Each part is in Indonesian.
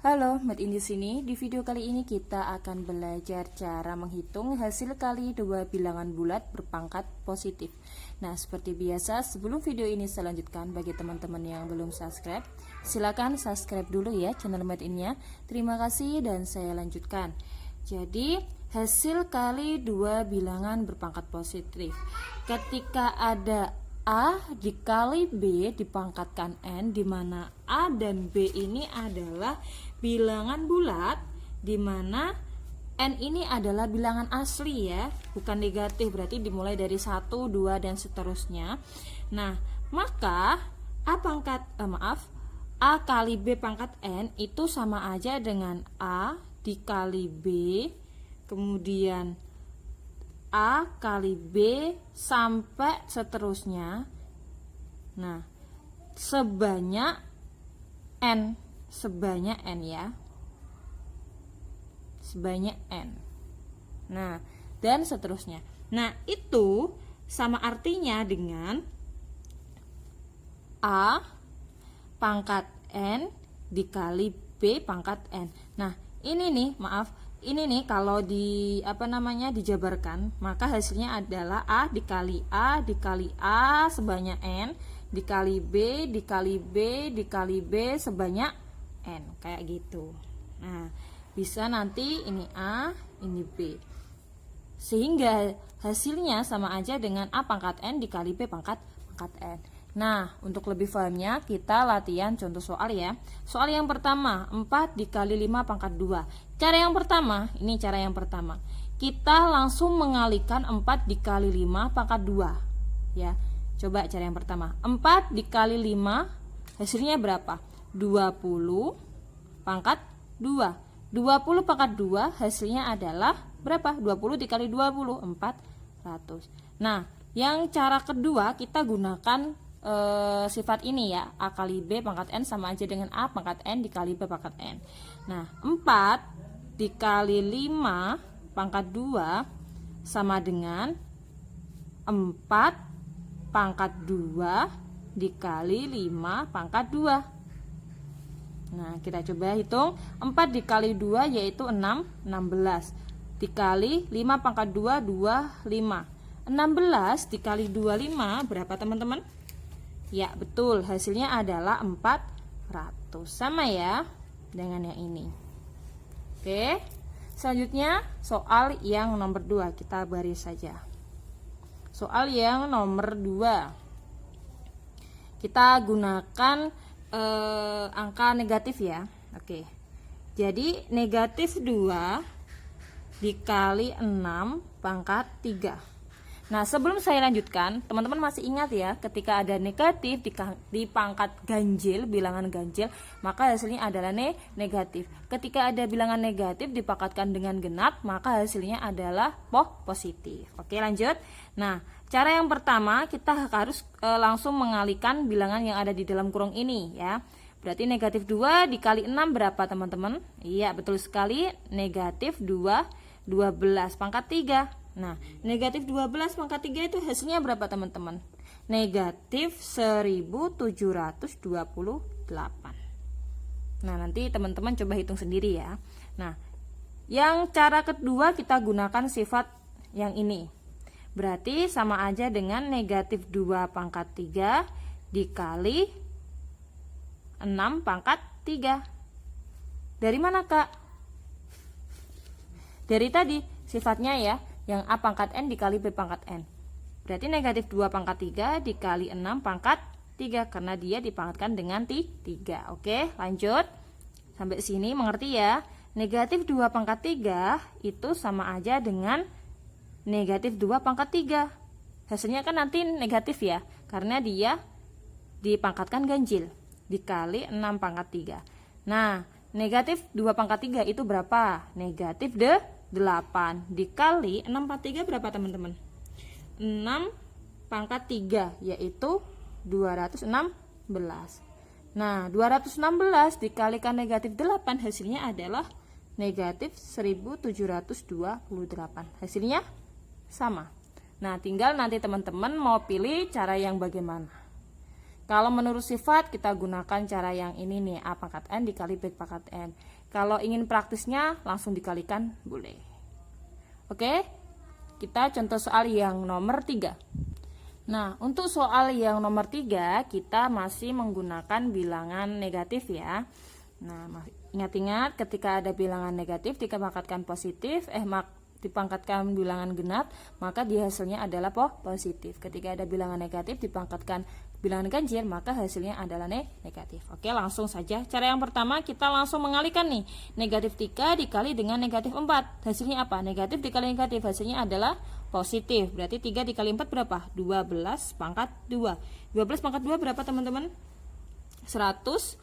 Halo, Made in di sini. Di video kali ini kita akan belajar cara menghitung hasil kali dua bilangan bulat berpangkat positif. Nah, seperti biasa, sebelum video ini saya lanjutkan, bagi teman-teman yang belum subscribe, silakan subscribe dulu ya channel Made in-nya. Terima kasih dan saya lanjutkan. Jadi, hasil kali dua bilangan berpangkat positif. Ketika ada A dikali B dipangkatkan N, di mana A dan B ini adalah bilangan bulat, di mana N ini adalah bilangan asli ya, bukan negatif, berarti dimulai dari 1, 2 dan seterusnya. Nah, maka A kali B pangkat N itu sama aja dengan A dikali B, kemudian A kali B sampai seterusnya. Nah, sebanyak N ya. Sebanyak N. Nah, dan seterusnya. Nah, itu sama artinya dengan A pangkat N dikali B pangkat N. Nah, ini nih, ini kalau dijabarkan, maka hasilnya adalah A dikali A sebanyak N dikali B dikali B dikali B sebanyak N, kayak gitu. Nah, bisa nanti ini A, ini B, sehingga hasilnya sama aja dengan A pangkat N dikali B pangkat N. Nah, untuk lebih pahamnya kita latihan contoh soal ya. Soal yang pertama, 4 dikali 5 pangkat 2. Cara yang pertama, ini cara yang pertama. Kita langsung mengalihkan 4 dikali 5 pangkat 2 ya. Coba cara yang pertama, 4 dikali 5 hasilnya berapa? 20 pangkat 2. 20 pangkat 2 hasilnya adalah berapa? 20 dikali 20, 400. Nah, yang cara kedua kita gunakan sifat ini ya, A kali B pangkat N sama aja dengan A pangkat N dikali B pangkat N. Nah, 4 dikali 5 pangkat 2 sama dengan 4 pangkat 2 dikali 5 pangkat 2. Nah, kita coba hitung. 4 dikali 2 yaitu 6, 16 dikali 5 pangkat 2, 25. 16 dikali 25 berapa teman-teman? Ya, betul, hasilnya adalah 400. Sama ya dengan yang ini. Oke, selanjutnya soal yang nomor 2, kita baris saja. Soal yang nomor 2, kita gunakan angka negatif ya. Oke, jadi negatif 2 dikali 6 pangkat 3. Nah, sebelum saya lanjutkan, teman-teman masih ingat ya, ketika ada negatif di pangkat ganjil, bilangan ganjil, maka hasilnya adalah negatif. Ketika ada bilangan negatif dipangkatkan dengan genap, maka hasilnya adalah positif. Oke, lanjut. Nah, cara yang pertama kita harus langsung mengalihkan bilangan yang ada di dalam kurung ini ya. Berarti negatif 2 dikali 6 berapa teman-teman? Iya, betul sekali, negatif 2, 12 pangkat 3. Nah, negatif 12 pangkat 3 itu hasilnya berapa teman-teman? Negatif 1728. Nah, nanti teman-teman coba hitung sendiri ya. Nah, yang cara kedua kita gunakan sifat yang ini. Berarti sama aja dengan negatif 2 pangkat 3 dikali 6 pangkat 3. Dari mana, Kak? Dari tadi sifatnya ya, yang A pangkat N dikali B pangkat N. Berarti negatif 2 pangkat 3 dikali 6 pangkat 3, karena dia dipangkatkan dengan 3. Oke, lanjut. Sampai sini mengerti ya? Negatif 2 pangkat 3 itu sama aja dengan negatif 2 pangkat 3. Hasilnya kan nanti negatif ya, karena dia dipangkatkan ganjil, dikali 6 pangkat 3. Nah, negatif 2 pangkat 3 itu berapa? Negatif 8 dikali 6 pangkat 3 berapa teman-teman? 6 pangkat 3 yaitu 216. Nah, 216 dikalikan negatif 8 hasilnya adalah negatif 1728. Hasilnya sama. Nah, tinggal nanti teman-teman mau pilih cara yang bagaimana. Kalau menurut sifat kita gunakan cara yang ini nih, A pangkat N dikali B pangkat N. Kalau ingin praktisnya langsung dikalikan boleh. Oke, kita contoh soal yang nomor 3. Nah, untuk soal yang nomor 3 kita masih menggunakan bilangan negatif ya. Nah, ingat-ingat ketika ada bilangan negatif dipangkatkan positif, dipangkatkan bilangan genap, maka di hasilnya adalah positif. Ketika ada bilangan negatif dipangkatkan bilangan ganjil, maka hasilnya adalah negatif. Oke, langsung saja. Cara yang pertama kita langsung mengalihkan nih. Negatif 3 dikali dengan negatif 4. Hasilnya apa? Negatif dikali negatif, hasilnya adalah positif. Berarti 3 dikali 4 berapa? 12 pangkat 2. 12 pangkat 2 berapa teman-teman? 144.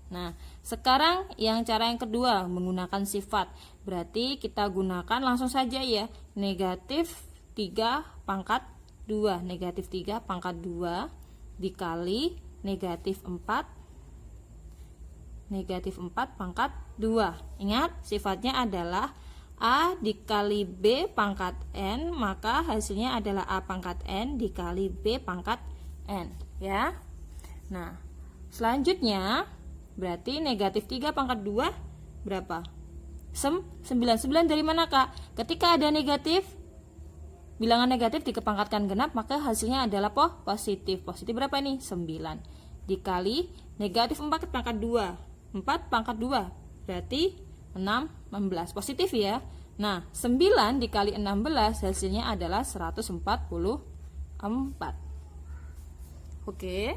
Nah, sekarang cara yang kedua menggunakan sifat. Berarti kita gunakan langsung saja ya. Negatif 3 pangkat 2. Negatif 3 pangkat 2 dikali negatif 4. Negatif 4 pangkat 2. Ingat, sifatnya adalah A dikali B pangkat N, maka hasilnya adalah A pangkat N dikali B pangkat N ya. Nah, selanjutnya berarti negatif 3 pangkat 2 berapa? 9. 9 dari mana Kak? Ketika ada negatif, bilangan negatif dikepangkatkan genap, maka hasilnya adalah positif. Positif berapa ini? 9. Dikali negatif 4 pangkat 2. 4 pangkat 2 berarti 16. Positif ya. Nah, 9 dikali 16 hasilnya adalah 144. Oke.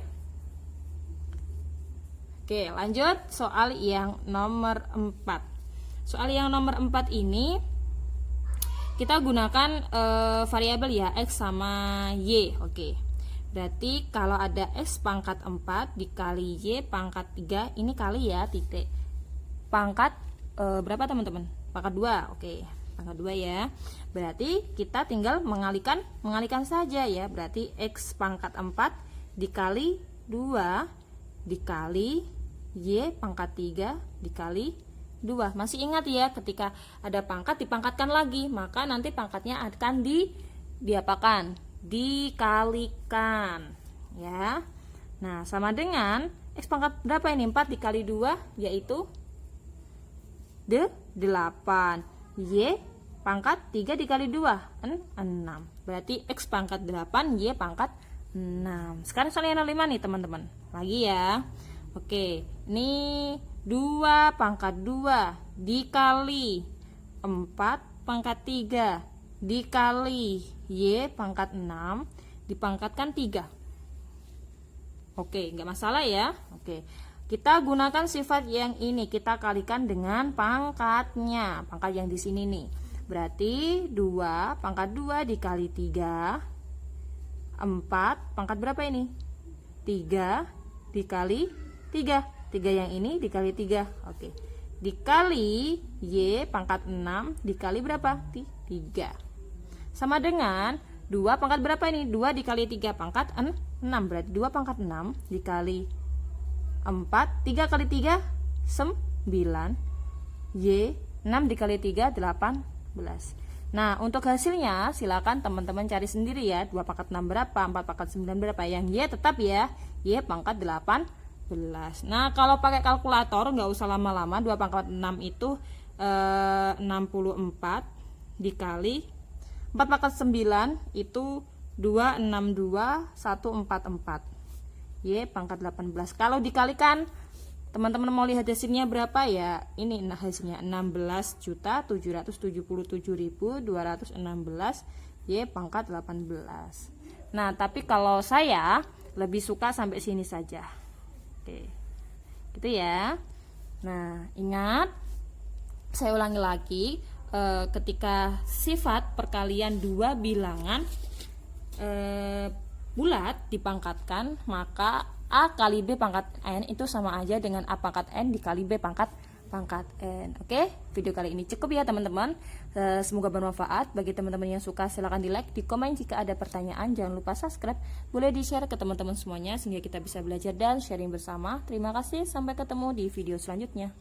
Oke, lanjut soal yang nomor 4. Soal yang nomor 4 ini kita gunakan variabel ya, X sama Y. Oke. Berarti kalau ada X pangkat 4 dikali Y pangkat 3, ini kali ya titik. Pangkat berapa teman-teman? Pangkat 2. Oke, pangkat 2 ya. Berarti kita tinggal mengalihkan saja ya. Berarti X pangkat 4 dikali 2 dikali Y pangkat 3 dikali 2. Masih ingat ya, ketika ada pangkat dipangkatkan lagi, maka nanti pangkatnya akan diapakan? Dikalikan ya. Nah, sama dengan X pangkat berapa ini? 4 dikali 2 yaitu 8. Y pangkat 3 dikali 2 6. Berarti X pangkat 8, Y pangkat 6. Sekarang soal yang 5 nih teman-teman. Lagi ya. Oke, ini 2 pangkat 2 dikali 4 pangkat 3 dikali Y pangkat 6 dipangkatkan 3. Oke, nggak masalah ya. Oke, kita gunakan sifat yang ini, kita kalikan dengan pangkatnya. Pangkat yang di sini nih. Berarti 2 pangkat 2 dikali 3. 4 pangkat berapa ini? 3 dikali 3. 3 yang ini dikali 3. Oke. Dikali Y pangkat 6 dikali berapa? 3. Sama dengan 2 pangkat berapa ini? 2 dikali 3 pangkat 6. Berarti 2 pangkat 6 dikali 4. 3 kali 3 9. Y 6 dikali 3 18. Nah, untuk hasilnya silakan teman-teman cari sendiri ya. 2 pangkat 6 berapa? 4 pangkat 9 berapa? Yang Y tetap ya, Y pangkat 18. Nah, kalau pakai kalkulator nggak usah lama-lama. 2 pangkat 6 itu 64 dikali 4 pangkat 9 itu 262 144. Y pangkat 18. Kalau dikalikan, teman-teman mau lihat hasilnya berapa ya? Ini hasilnya 16.777.216 Y pangkat 18. Nah, tapi kalau saya lebih suka sampai sini saja. Oke. Gitu ya. Nah, ingat, saya ulangi lagi, ketika sifat perkalian dua bilangan bulat dipangkatkan, maka A kali B pangkat N itu sama aja dengan A pangkat N dikali B pangkat N. Oke, video kali ini cukup ya teman-teman. Semoga bermanfaat. Bagi teman-teman yang suka silahkan di like, di komen. Jika ada pertanyaan jangan lupa subscribe. Boleh di share ke teman-teman semuanya sehingga kita bisa belajar dan sharing bersama. Terima kasih, sampai ketemu di video selanjutnya.